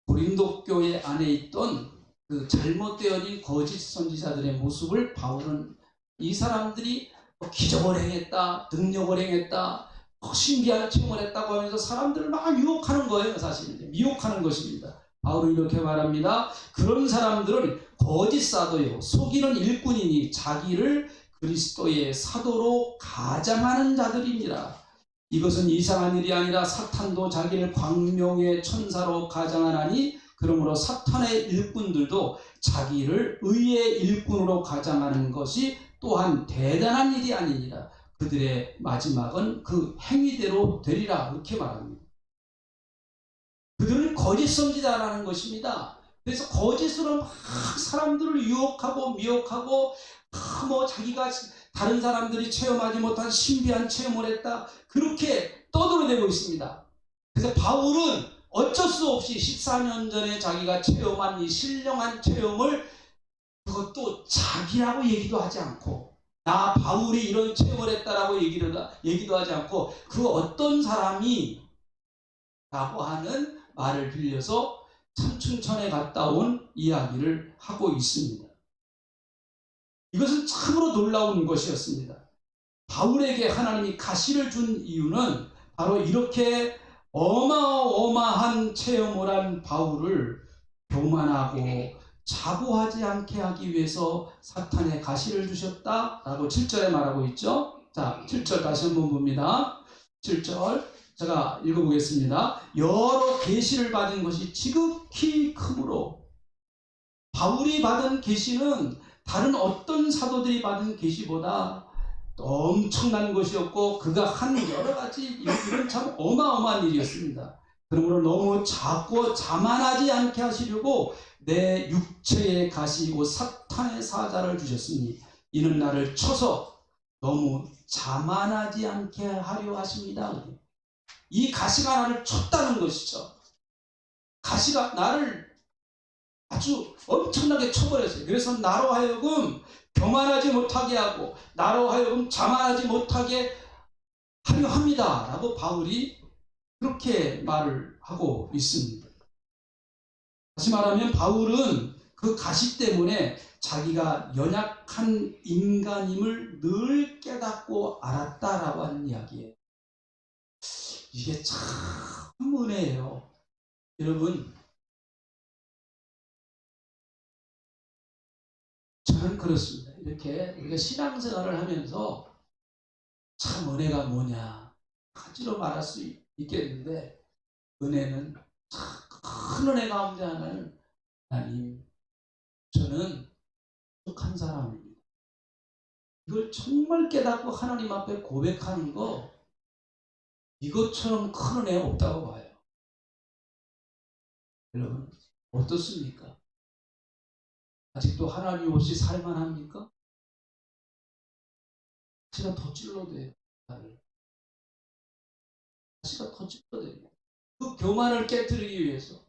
[SPEAKER 1] 고린도 교회 안에 있던 그 잘못되어진 거짓 선지자들의 모습을 바울은 이 사람들이 기적을 행했다, 능력을 행했다, 신기한 체험을 했다고 하면서 사람들을 막 유혹하는 거예요. 사실은 미혹하는 것입니다. 바울은 이렇게 말합니다. 그런 사람들은 거짓 사도요, 속이는 일꾼이니 자기를 그리스도의 사도로 가장하는 자들입니다. 이것은 이상한 일이 아니라 사탄도 자기를 광명의 천사로 가장하나니 그러므로 사탄의 일꾼들도 자기를 의의 일꾼으로 가장하는 것이 또한 대단한 일이 아니니라. 그들의 마지막은 그 행위대로 되리라. 이렇게 말합니다. 그들은 거짓 선지자라는 것입니다. 그래서 거짓으로 막 사람들을 유혹하고 미혹하고 뭐 자기가 다른 사람들이 체험하지 못한 신비한 체험을 했다. 그렇게 떠들어대고 있습니다. 그래서 바울은 어쩔 수 없이 14년 전에 자기가 체험한 이 신령한 체험을 그것도 자기라고 얘기도 하지 않고 나 바울이 이런 체험을 했다라고 얘기도 하지 않고 그 어떤 사람이 라고 하는 말을 빌려서 삼춘천에 갔다 온 이야기를 하고 있습니다. 이것은 참으로 놀라운 것이었습니다. 바울에게 하나님이 가시를 준 이유는 바로 이렇게 어마어마한 체험을 한 바울을 교만하고 자고하지 않게 하기 위해서 사탄의 가시를 주셨다라고 7절에 말하고 있죠. 자, 7절 다시 한번 봅니다. 7절 제가 읽어보겠습니다. 여러 계시를 받은 것이 지극히 크므로 바울이 받은 계시는 다른 어떤 사도들이 받은 계시보다 엄청난 것이었고 그가 한 여러 가지 일들은 참 어마어마한 일이었습니다. 그러므로 너무 작고 자만하지 않게 하시려고 내 육체의 가시고 사탄의 사자를 주셨으니 이는 나를 쳐서 너무 자만하지 않게 하려 하십니다. 이 가시가 나를 쳤다는 것이죠. 가시가 나를 아주 엄청나게 쳐버렸어요. 그래서 나로 하여금 교만하지 못하게 하고 나로 하여금 자만하지 못하게 하려 합니다. 라고 바울이 그렇게 말을 하고 있습니다. 다시 말하면 바울은 그 가시 때문에 자기가 연약한 인간임을 늘 깨닫고 알았다라고 하는 이야기예요. 이게 참 은혜예요. 여러분, 저는 그렇습니다. 이렇게 우리가 신앙생활을 하면서 참 은혜가 뭐냐 가지로 말할 수 있겠는데 은혜는 참 큰 은혜 가운데 하나는 하나님, 저는 부족한 사람입니다. 이걸 정말 깨닫고 하나님 앞에 고백하는 거 이것처럼 큰 은혜 없다고 봐요. 여러분 어떻습니까? 아직도 하나님 없이 살만합니까? 제가 더 찔러대요. 나를. 가시가 더 찔러대요. 그 교만을 깨뜨리기 위해서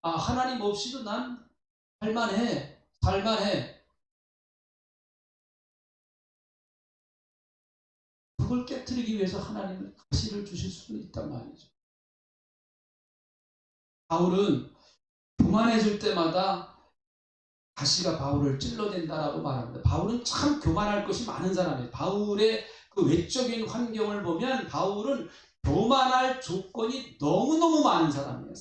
[SPEAKER 1] 하나님 없이도 난 살만해. 그걸 깨트리기 위해서 하나님은 가시를 주실 수도 있단 말이죠. 바울은 교만해질 때마다 가시가 바울을 찔러댄다라고 말합니다. 바울은 참 교만할 것이 많은 사람이에요. 바울의 그 외적인 환경을 보면 바울은 교만할 조건이 너무너무 많은 사람이에요.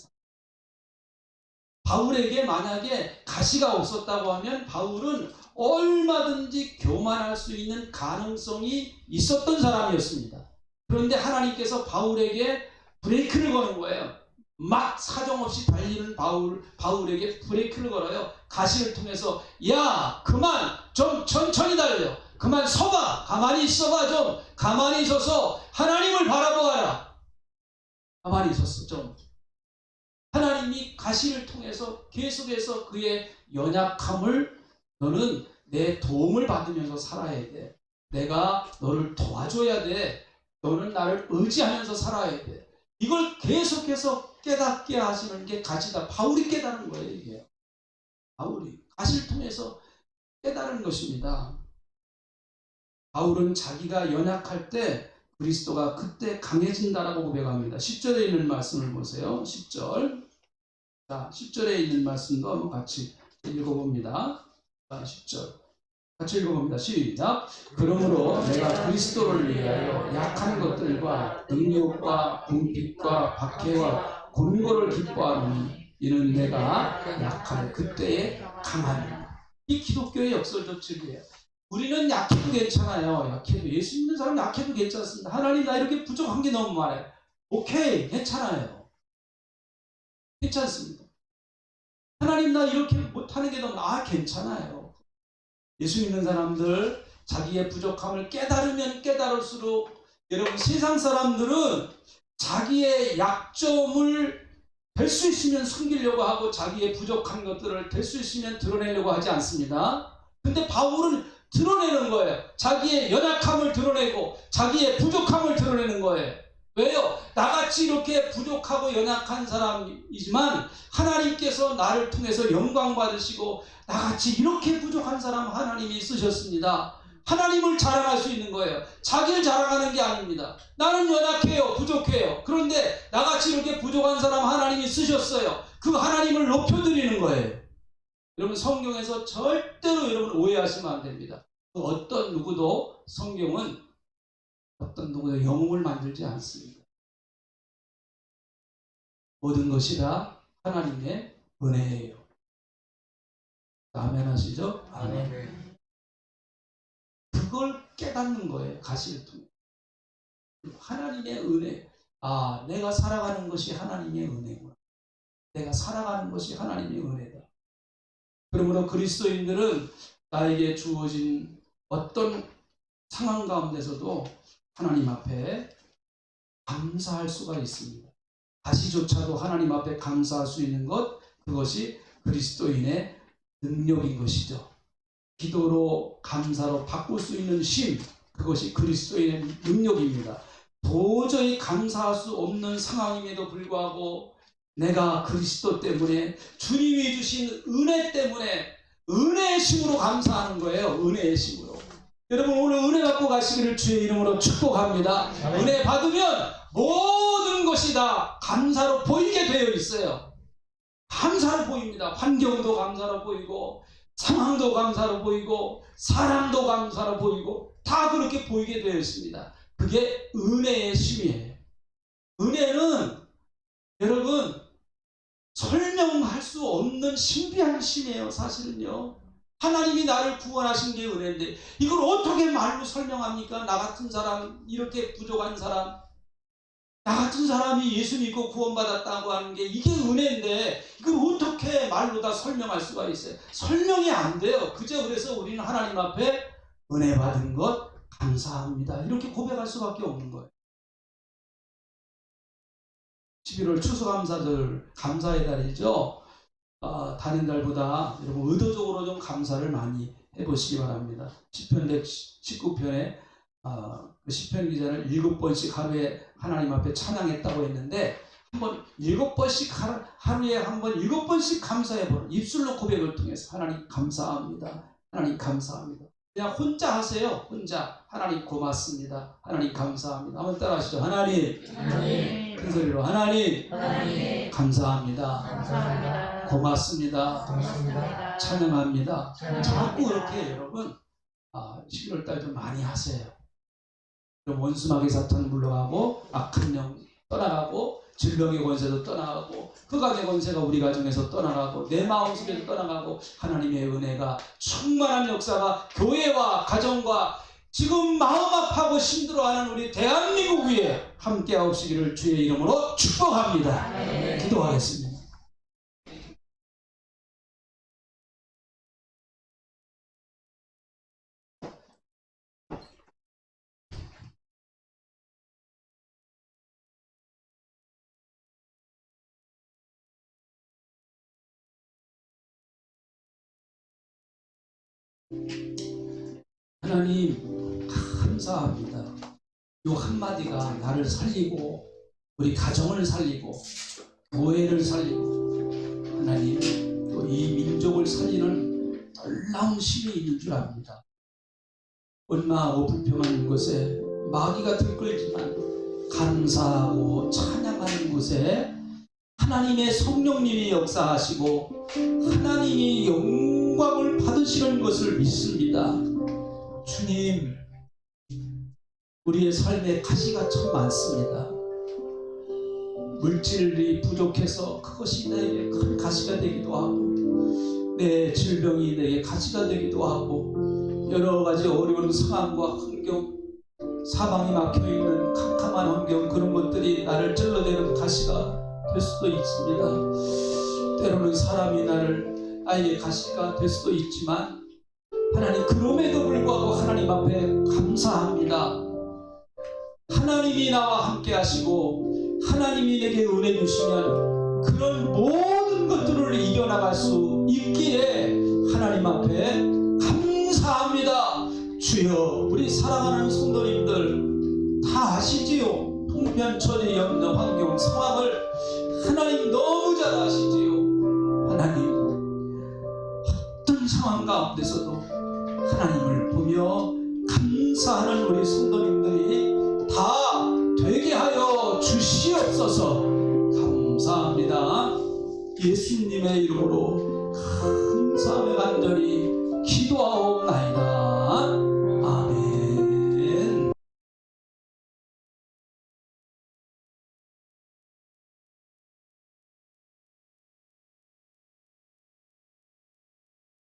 [SPEAKER 1] 바울에게 만약에 가시가 없었다고 하면 바울은 얼마든지 교만할 수 있는 가능성이 있었던 사람이었습니다. 그런데 하나님께서 바울에게 브레이크를 거는 거예요. 막 사정없이 달리는 바울에게 브레이크를 걸어요. 가시를 통해서 야 그만 좀 천천히 달려. 그만 서봐. 가만히 있어봐. 좀 가만히 있어서 하나님을 바라보아라. 가만히 있었어. 좀 하나님이 가시를 통해서 계속해서 그의 연약함을 너는 내 도움을 받으면서 살아야 돼. 내가 너를 도와줘야 돼. 너는 나를 의지하면서 살아야 돼. 이걸 계속해서 깨닫게 하시는 게 가시다. 바울이 깨달은 거예요. 이게 바울이 가시를 통해서 깨달은 것입니다. 바울은 자기가 연약할 때 그리스도가 그때 강해진다라고 고백합니다. 10절에 있는 말씀을 보세요. 10절. 자, 10절에 있는 말씀도 한번 같이 읽어봅니다. 자, 10절. 같이 읽어봅니다. 시작. 그러므로 내가 그리스도를 위하여 약한 것들과 능력과 궁핍과 박해와 곤고를 기뻐하노니 이는 내가 약할 그때에 강하니. 이 기독교의 역설적 진리예요. 우리는 약해도 괜찮아요. 약해도 예수 믿는 사람 약해도 괜찮습니다. 하나님 나 이렇게 부족한 게 너무 많아요. 오케이 괜찮아요. 괜찮습니다. 하나님 나 이렇게 못하는 게 너무 괜찮아요. 예수 믿는 사람들 자기의 부족함을 깨달으면 깨달을수록 여러분 세상 사람들은 자기의 약점을 될 수 있으면 숨기려고 하고 자기의 부족한 것들을 될 수 있으면 드러내려고 하지 않습니다. 근데 바울은 드러내는 거예요. 자기의 연약함을 드러내고 자기의 부족함을 드러내는 거예요. 왜요? 나같이 이렇게 부족하고 연약한 사람이지만 하나님께서 나를 통해서 영광 받으시고 나같이 이렇게 부족한 사람 하나님이 쓰셨습니다. 하나님을 자랑할 수 있는 거예요. 자기를 자랑하는 게 아닙니다. 나는 연약해요. 부족해요. 그런데 나같이 이렇게 부족한 사람 하나님이 쓰셨어요. 그 하나님을 높여드리는 거예요. 여러분 성경에서 절대로 여러분 오해하시면 안 됩니다. 어떤 누구도 성경은 어떤 누구도 영웅을 만들지 않습니다. 모든 것이 다 하나님의 은혜예요. 아멘 하시죠? 아멘. 그걸 깨닫는 거예요. 가시를 통해. 하나님의 은혜. 내가 살아가는 것이 하나님의 은혜구나. 내가 살아가는 것이 하나님의 은혜다. 그러므로 그리스도인들은 나에게 주어진 어떤 상황 가운데서도 하나님 앞에 감사할 수가 있습니다. 가시조차도 하나님 앞에 감사할 수 있는 것, 그것이 그리스도인의 능력인 것이죠. 기도로 감사로 바꿀 수 있는 심, 그것이 그리스도인의 능력입니다. 도저히 감사할 수 없는 상황임에도 불구하고 내가 그리스도 때문에 주님이 주신 은혜 때문에 은혜의 심으로 감사하는 거예요. 은혜의 심으로. 여러분 오늘 은혜 받고 가시기를 주의 이름으로 축복합니다. 아멘. 은혜 받으면 모든 것이 다 감사로 보이게 되어 있어요. 감사로 보입니다. 환경도 감사로 보이고 상황도 감사로 보이고 사람도 감사로 보이고 다 그렇게 보이게 되어 있습니다. 그게 은혜의 심이에요. 은혜는 여러분 설명할 수 없는 신비한 심이에요. 사실은요. 하나님이 나를 구원하신 게 은혜인데 이걸 어떻게 말로 설명합니까? 나 같은 사람, 이렇게 부족한 사람, 나 같은 사람이 예수 믿고 구원받았다고 하는 게 이게 은혜인데 이걸 어떻게 말로 다 설명할 수가 있어요? 설명이 안 돼요. 그래서 우리는 하나님 앞에 은혜 받은 것 감사합니다. 이렇게 고백할 수밖에 없는 거예요. 11월 추수감사절 감사의 달이죠. 다른 달보다 여러분 의도적으로 좀 감사를 많이 해보시기 바랍니다. 시편 119편에 그 시편 기자를 7번씩 하루에 하나님 앞에 찬양했다고 했는데 한번 7번씩 하루에 한 번 7번씩 감사해보는 입술로 고백을 통해서 하나님 감사합니다. 하나님 감사합니다. 그냥 혼자 하세요. 혼자 하나님 고맙습니다. 하나님 감사합니다. 한번 따라하시죠. 하나님,
[SPEAKER 2] 하나님,
[SPEAKER 1] 큰 소리로 하나님,
[SPEAKER 2] 하나님,
[SPEAKER 1] 감사합니다.
[SPEAKER 2] 감사합니다.
[SPEAKER 1] 고맙습니다.
[SPEAKER 2] 고맙습니다.
[SPEAKER 1] 찬양합니다.
[SPEAKER 2] 찬양합니다.
[SPEAKER 1] 자꾸 그렇게 여러분 11월달 좀 많이 하세요. 그럼 원수마귀 사탄 물러가고 악한 영 떠나가고 질병의 권세도 떠나가고 흑암의 권세가 우리 가정에서 떠나가고 내 마음속에서 떠나가고 하나님의 은혜가 충만한 역사가 교회와 가정과 지금 마음 아파하고 힘들어하는 우리 대한민국 위에 함께하옵시기를 주의 이름으로 축복합니다.
[SPEAKER 2] 네.
[SPEAKER 1] 기도하겠습니다. 하나님 감사합니다. 요 한마디가 나를 살리고 우리 가정을 살리고 교회를 살리고 하나님 또 이 민족을 살리는 놀라운 힘이 있는 줄 압니다. 원망하고 불평하는 곳에 마귀가 들끓지만 감사하고 찬양하는 곳에 하나님의 성령님이 역사하시고 하나님이 영광을 받으시는 것을 믿습니다. 주님, 우리의 삶에 가시가 참 많습니다. 물질이 부족해서 그것이 내게 큰 가시가 되기도 하고 내 질병이 내게 가시가 되기도 하고 여러 가지 어려운 상황과 환경, 사방이 막혀있는 캄캄한 환경, 그런 것들이 나를 찔러대는 가시가 될 수도 있습니다. 때로는 사람이 나에게 가시가 될 수도 있지만 하나님, 그럼에도 불구하고 하나님 앞에 감사합니다. 하나님이 나와 함께 하시고 하나님이 내게 은혜 주시면 그런 모든 것들을 이겨나갈 수 있기에 하나님 앞에 감사합니다. 주여, 우리 사랑하는 성도님들 다 아시지요? 통편천의 없는 환경 상황을 하나님 너무 잘 아시지요? 하나님, 어떤 상황 가운데서도 하나님을 보며 감사하는 우리 성도님들이 다 되게 하여 주시옵소서. 감사합니다. 예수님의 이름으로 감사하며 간절히 기도합니다.